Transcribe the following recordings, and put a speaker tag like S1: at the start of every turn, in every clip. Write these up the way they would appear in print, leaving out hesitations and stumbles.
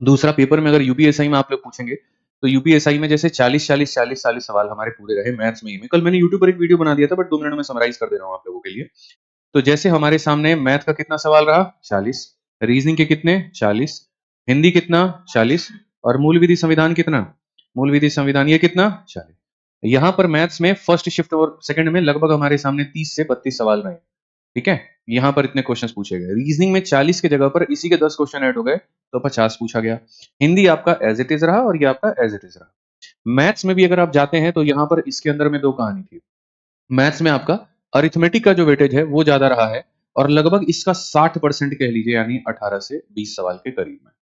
S1: दूसरा पेपर में अगर यूपीएसआई में आप लोग पूछेंगे तो यूपीएसआई में जैसे 40 सवाल हमारे पूरे रहे मैथ्स में ही में। कल मैंने यूट्यूब पर एक वीडियो बना दिया था, बट 2 मिनट में समराइज कर दे रहा हूँ आप लोगों के लिए। तो जैसे हमारे सामने मैथ का कितना सवाल रहा 40, रीजनिंग के कितने 40, हिंदी कितना 40, और मूल विधि संविधान कितना, मूल विधि संविधान ये कितना 40। यहाँ पर मैथ्स में फर्स्ट शिफ्ट और सेकंड में लगभग हमारे सामने 30 से 32 सवाल रहे। ठीक है, यहाँ पर इतने क्वेश्चंस पूछे गए। रीजनिंग में 40 के जगह पर इसी के 10 क्वेश्चन ऐड हो गए तो 50 पूछा गया। हिंदी आपका एज इट इज रहा और ये आपका एज इट इज रहा। मैथ्स में भी अगर आप जाते हैं तो यहाँ पर इसके अंदर में दो कहानी थी। मैथ्स में आपका अरिथमेटिक का जो वेटेज है वो ज्यादा रहा है, और लगभग इसका 60% कह लीजिए, यानी 18 से 20 सवाल के करीब में।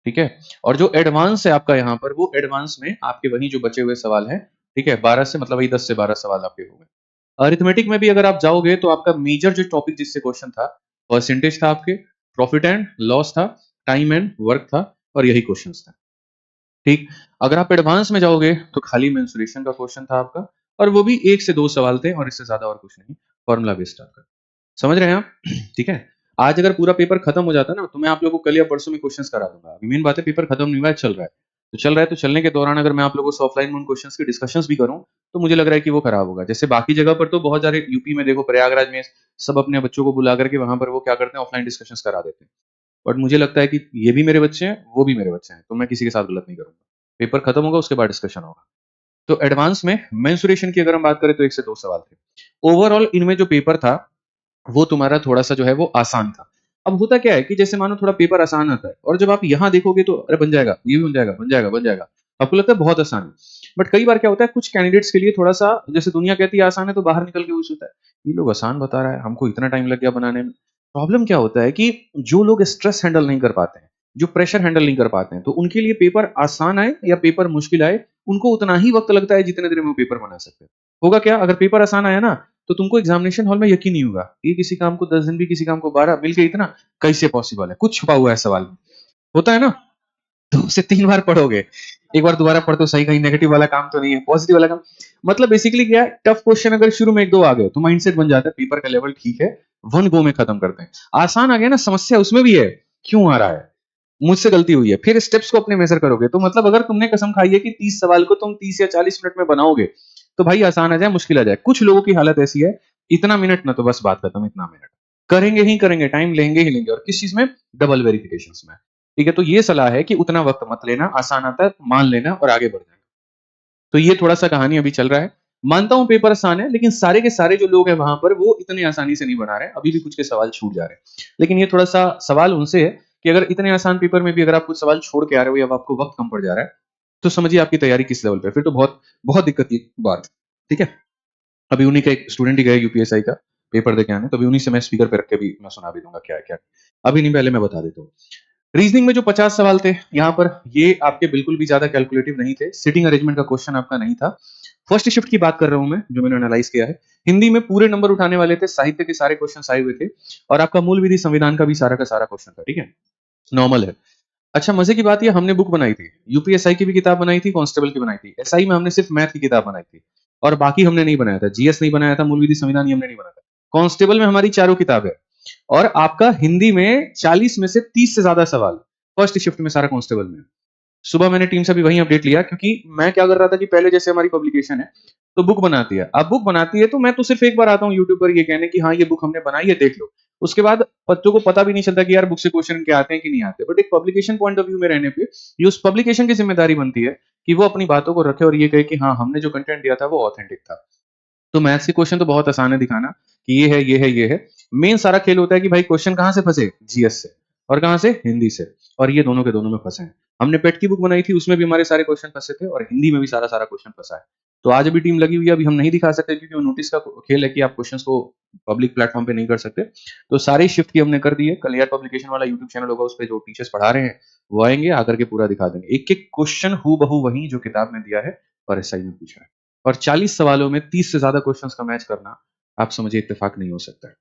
S1: ठीक है, और जो एडवांस है आपका यहाँ पर, वो एडवांस में आपके वही जो बचे हुए सवाल हैं, ठीक है, 12 से मतलब वही 10 से 12 सवाल आपके हो गए। अरिथमेटिक में भी अगर आप जाओगे तो आपका मेजर जो टॉपिक जिससे क्वेश्चन था, परसेंटेज था आपके, प्रॉफिट एंड लॉस था, टाइम एंड वर्क था, और यही क्वेश्चन था। ठीक, अगर आप एडवांस में जाओगे तो खाली मेंसुरेशन का क्वेश्चन था आपका, और वो भी 1 से 2 सवाल थे, और इससे ज्यादा और कुछ नहीं, फॉर्मूला बेस्ड आपका। समझ रहे हैं आप? ठीक है, आज अगर पूरा पेपर खत्म हो जाता ना तो मैं आप लोगों को कल या परसों में क्वेश्चंस करा दूंगा। अभी मेन बात है पेपर खत्म नहीं हुआ है, चल रहा है। तो चल रहा है, तो चलने के दौरान अगर मैं आप लोगों से ऑफलाइन में उन क्वेश्चंस की डिस्कशंस भी करूं तो मुझे लग रहा है कि वो खराब होगा। जैसे बाकी जगह पर तो बहुत सारे, यूपी में देखो, प्रयागराज में सब अपने बच्चों को बुला करके वहां पर वो क्या करते हैं, ऑफलाइन डिस्कशंस करा देते हैं। बट मुझे लगता है कि ये भी मेरे बच्चे हैं, वो भी मेरे बच्चे हैं, तो मैं किसी के साथ गलत नहीं करूंगा। पेपर खत्म होगा, उसके बाद डिस्कशन होगा। तो एडवांस में मेंसुरेशन की अगर हम बात करें तो 1 से 2 सवाल थे। ओवरऑल इनमें जो पेपर था वो तुम्हारा थोड़ा सा जो है वो आसान था। अब होता क्या है कि जैसे मानो थोड़ा पेपर आसान आता है, और जब आप यहाँ देखोगे तो अरे बन जाएगा, ये भी बन जाएगा, बन जाएगा, बन जाएगा, आपको लगता है बहुत आसान है। बट कई बार क्या होता है, कुछ कैंडिडेट्स के लिए थोड़ा सा, जैसे दुनिया कहती है आसान है, तो बाहर निकल के वो सोचता है ये लोग आसान बता रहा है, हमको इतना टाइम लग गया बनाने में। प्रॉब्लम क्या होता है कि जो लोग स्ट्रेस हैंडल नहीं कर पाते हैं, जो प्रेशर हैंडल नहीं कर पाते हैं, तो उनके लिए पेपर आसान आए या पेपर मुश्किल आए, उनको उतना ही वक्त लगता है जितने देर में वो पेपर बना सकते हैं। होगा क्या, अगर पेपर आसान आया ना तो तुमको एग्जामिनेशन हॉल में यकीन नहीं होगा, ये किसी काम को 10 दिन भी, किसी काम को 12 मिलके इतना कैसे पॉसिबल है, कुछ छुपा हुआ है सवाल में। होता है ना, तो उसे 3 बार पढ़ोगे, एक बार दोबारा पढ़ते हो सही, कहीं नेगेटिव वाला काम तो नहीं है, पॉजिटिव वाला काम। मतलब बेसिकली क्या है, टफ क्वेश्चन अगर शुरू में 1-2 आ गए तो माइंडसेट बन जाता है पेपर का लेवल ठीक है, वन गो में खत्म करते हैं। आसान आ गया ना, समस्या उसमें भी है, क्यों आ रहा है, मुझसे गलती हुई है, फिर स्टेप्स को अपने मेजर करोगे। तो मतलब अगर तुमने कसम खाई है कि 30 सवाल को तुम 30 या 40 मिनट में बनाओगे, तो भाई आसान आ जाए मुश्किल आ जाए, कुछ लोगों की हालत ऐसी है, इतना मिनट ना तो बस बात खत्म, इतना मिनट करेंगे ही करेंगे, टाइम लेंगे ही लेंगे, और किस चीज में, डबल वेरिफिकेशन में। ठीक है, तो ये सलाह है कि उतना वक्त मत लेना, आसान आता है मान लेना और आगे बढ़ जाना। तो ये थोड़ा सा कहानी अभी चल रहा है। मानता हूं पेपर आसान है, लेकिन सारे के सारे जो लोग हैं वहां पर वो इतने आसानी से नहीं बना रहे हैं, अभी भी कुछ के सवाल छूट जा रहे हैं। लेकिन ये थोड़ा सा सवाल उनसे है कि अगर इतने आसान पेपर में भी अगर आप कुछ सवाल छोड़ के आ रहे हो या आपको वक्त कम पड़ जा रहा है, तो समझिए आपकी तैयारी किस लेवल पे, फिर तो बहुत बहुत दिक्कत की बात। ठीक है, अभी उन्हीं का एक स्टूडेंट ही गया यूपीएसआई का पेपर देके आने, तो अभी उन्हीं से मैं स्पीकर पे रख के भी मैं सुना भी दूंगा क्या है क्या। अभी नहीं, पहले मैं बता देता हूँ। रीजनिंग में जो 50 सवाल थे यहाँ पर, ये आपके बिल्कुल भी ज्यादा कैलकुलेटिव नहीं थे, सिटिंग अरेंजमेंट का क्वेश्चन आपका नहीं था। फर्स्ट शिफ्ट की बात कर रहा हूं मैं, जो मैंने एनालाइज किया है। हिंदी में पूरे नंबर उठाने वाले थे, साहित्य के सारे क्वेश्चन आए हुए थे, और आपका मूल विधि संविधान का भी सारा का सारा क्वेश्चन था। ठीक है, नॉर्मल है। अच्छा, मजे की बात ये, हमने बुक बनाई थी, यूपीएसआई की भी किताब बनाई थी, कांस्टेबल की बनाई थी, एसआई में हमने सिर्फ मैथ की किताब बनाई थी, और बाकी हमने नहीं बनाया था, जीएस नहीं बनाया था, मूल विधि संविधान हमने नहीं बनाया था। कांस्टेबल में हमारी चारों किताब है, और आपका हिंदी में 40 में से 30 से ज्यादा सवाल फर्स्ट शिफ्ट में सारा कांस्टेबल में। सुबह मैंने टीम से भी वही अपडेट लिया, क्योंकि मैं क्या कर रहा था कि पहले जैसे हमारी पब्लिकेशन है तो बुक बनाती है, अब बुक बनाती है तो मैं तो सिर्फ एक बार आता हूँ यूट्यूब पर ये कहने कि हाँ ये बुक हमने बनाई है, देख लो। उसके बाद बच्चों को पता भी नहीं चलता कि यार बुक से क्वेश्चन क्या आते हैं कि नहीं आते। बट एक पब्लिकेशन पॉइंट ऑफ व्यू में रहने पे ये उस पब्लिकेशन की जिम्मेदारी बनती है कि वो अपनी बातों को रखे और ये कहे कि हाँ हमने जो कंटेंट दिया था वो ऑथेंटिक था। तो मैथ्स के क्वेश्चन तो बहुत आसान है दिखाना कि ये है, ये है, ये है। मेन सारा खेल होता है कि भाई क्वेश्चन कहाँ से फंसे, जीएस से, और कहाँ से, हिंदी से, और ये दोनों के दोनों में फंसे हैं। हमने पेट की बुक बनाई थी, उसमें भी हमारे सारे क्वेश्चन फंसे थे, और हिंदी में भी सारा सारा क्वेश्चन फंसा है। तो आज अभी टीम लगी हुई है, अभी हम नहीं दिखा सकते क्योंकि वो नोटिस का खेल है कि आप क्वेश्चंस को पब्लिक प्लेटफॉर्म पे नहीं कर सकते। तो सारे शिफ्ट की हमने कर दी है। कल यार पब्लिकेशन वाला यूट्यूब चैनल होगा, उस पर जो टीचर्स पढ़ा रहे हैं वो आएंगे, आकर के पूरा दिखा देंगे, एक एक क्वेश्चन हु बहू वही जो किताब में दिया है और एसआई में पूछा है। और 40 सवालों में 30 से ज्यादा क्वेश्चंस का मैच करना, आप समझिए इत्तेफाक नहीं हो सकता है।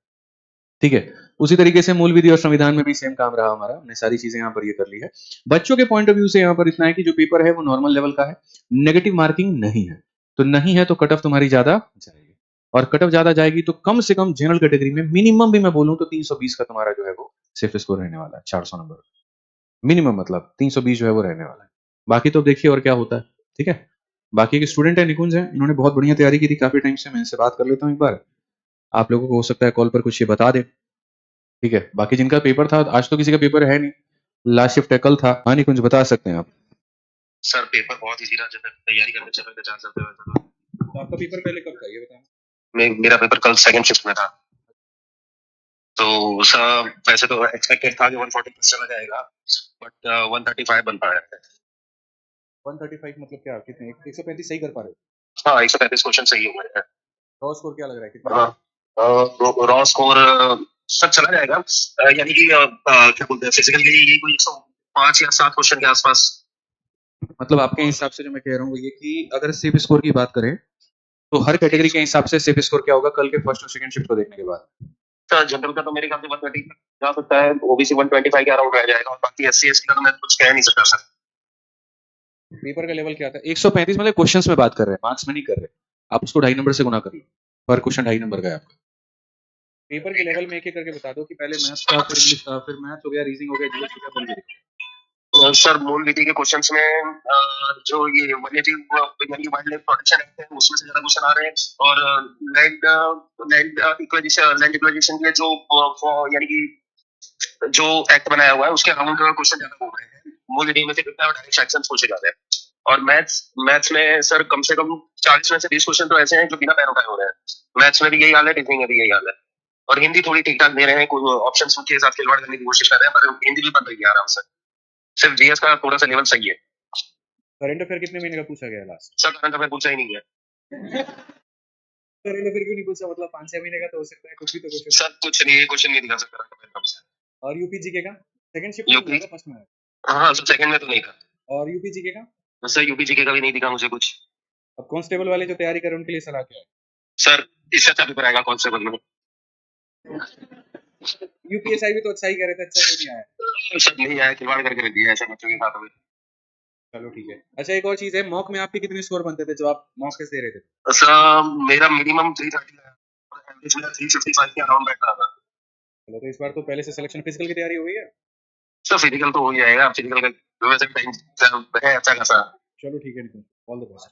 S1: ठीक है, उसी तरीके से मूल विधि और संविधान में भी सेम काम रहा हमारा, हमने सारी चीजें यहाँ पर ये कर ली है। बच्चों के पॉइंट ऑफ व्यू से यहाँ पर इतना है कि जो पेपर है वो नॉर्मल लेवल का है, नेगेटिव मार्किंग नहीं है। तो नहीं है तो कट ऑफ तुम्हारी ज्यादा जाएगी, और कट ऑफ ज्यादा जाएगी तो कम से कम जनरल कैटेगरी में मिनिमम भी मैं बोलूं तो 320 का तुम्हारा जो है वो सेफ स्कोर रहने वाला है, 400 नंबर। मिनिमम मतलब 320 जो है वो रहने वाला है। बाकी तो देखिए और क्या होता है, ठीक है। बाकी के स्टूडेंट है निकुंज है, इन्होंने बहुत बढ़िया तैयारी की थी काफी टाइम से, मैं इनसे बात कर लेता हूँ एक बार, आप लोगों को हो सकता है कॉल पर कुछ ये बता दे, ठीक है। बाकी जिनका पेपर था, आज तो किसी का पेपर है नहीं, लास्ट शिफ्ट है कल था। हाँ निकुंज बता सकते हैं आप।
S2: सर पेपर बहुत इजी रहा, जब तक तैयारी करने चले थे 4 हफ्ते वैसे
S1: तो आपका पेपर पहले कब था ये बताना।
S2: मेरा पेपर कल सेकंड शिफ्ट में था। तो सर वैसे तो एक्सपेक्टेड था कि 140 प्लस चला जाएगा, बट 135 बन पाया है।
S1: 135 मतलब क्या, कितने 135 सही कर पा रहे हो?
S2: हाँ 135 क्वेश्चन सही हुए हैं।
S1: रॉ स्कोर क्या लग रहा है कितना?
S2: हाँ रॉ स्कोर सर चला जाएगा, यानी कि क्या बोलते हैं, फिजिकल के लिए यही कोई 105 या 7 क्वेश्चन के आसपास।
S1: मतलब आपके हिसाब से जो मैं कह रहा हूँ वो ये कि अगर सेफ स्कोर की बात करें तो हर कैटेगरी के हिसाब से सेफ स्कोर क्या होगा कल के फर्स्ट और सेकंड शिफ्ट को देखने के बाद?
S2: सर जनरल का तो मेरे ख्याल से 130 जा सकता है, ओबीसी 125 के अराउंड रह जाएगा, और बाकी एससी एसटी का तो मैं कुछ कह नहीं सकता सर।
S1: पेपर का लेवल क्या था? 135 मतलब क्वेश्चंस में बात कर रहे हैं, मार्क्स में नहीं कर रहे। आप उसको 2.5 नंबर से गुना कर लो, पर क्वेश्चन 2.5 नंबर का है आपका। पेपर के लेवल में एक एक करके बता दो कि पहले मैथ्स का, फिर इंग्लिश का, फिर मैथ्स हो गया, रीजनिंग हो गया, जीएस हो गया, बोल दीजिए।
S2: सर मूल विधि के क्वेश्चंस में जो ये वन्यजीव यानी वाइल्ड लाइफ प्रोटेक्शन एक्ट है उसमें से ज्यादा क्वेश्चन आ रहे हैं, और लैंड लैंड इक्वेजिशन के जो यानी कि जो एक्ट बनाया हुआ है उसके अराउंड क्वेश्चन ज्यादा हो रहे हैं। मूल विधि में से कितना डायरेक्ट सेक्शंस पूछे जाते हैं, और मैथ्स मैथ्स में सर कम से कम 40 में से 20 क्वेश्चन तो ऐसे हैं जो बिना पैर उठाए हो रहे हैं। मैथ्स में भी यही हाल है, रीजनिंग में भी यही हाल है, और हिंदी थोड़ी ठीक ठाक दे रहे हैं, कोई ऑप्शन के साथ खिलवाड़ करने की कोशिश कर रहे हैं, पर हिंदी भी बन रही है आराम से। सिर्फ जीएस का थोड़ा सा लेवल सही है।
S1: करंट अफेयर कितने महीने का पूछा गया लास्ट?
S2: सर करंट अफेयर पूछा ही नहीं है।
S1: करंट अफेयर क्यों नहीं पूछा? मतलब 5-6 महीने का तो हो सकता है, कुछ भी तो क्वेश्चन।
S2: सर कुछ नहीं, क्वेश्चन नहीं दिखा सर करंट अफेयर कब से।
S1: और यूपी जीके का सेकंड शिफ्ट में
S2: यूपी
S1: था, फर्स्ट में आया?
S2: हाँ सर सेकंड में तो नहीं था।
S1: और यूपी जीके का?
S2: सर यूपी जीके का भी नहीं दिखा मुझे कुछ।
S1: अब कांस्टेबल वाले जो तैयारी कर रहे हैं उनके लिए सलाह क्या है?
S2: सर इससे अच्छा पेपर आएगा कांस्टेबल में।
S1: यूपीएसआई भी तो अच्छा ही कह रहे थे, अच्छा क्यों नहीं आया?
S2: सर नहीं आया, खिलवाड़ करके रख दिया ऐसे बच्चों के साथ में।
S1: चलो ठीक है। अच्छा एक और चीज है, मॉक में आपके कितने स्कोर बनते थे जब आप मॉक टेस्ट दे रहे थे?
S2: सर मेरा मिनिमम 330 है और एवरेज मेरा 355 के अराउंड बैठ रहा था।
S1: चलो तो इस बार तो पहले से सिलेक्शन, फिजिकल की तैयारी हो गई है?
S2: सर फिजिकल तो हो ही जाएगा, फिजिकल का वैसे टाइम है अच्छा खासा।
S1: चलो ठीक है नितिन, ऑल द बेस्ट।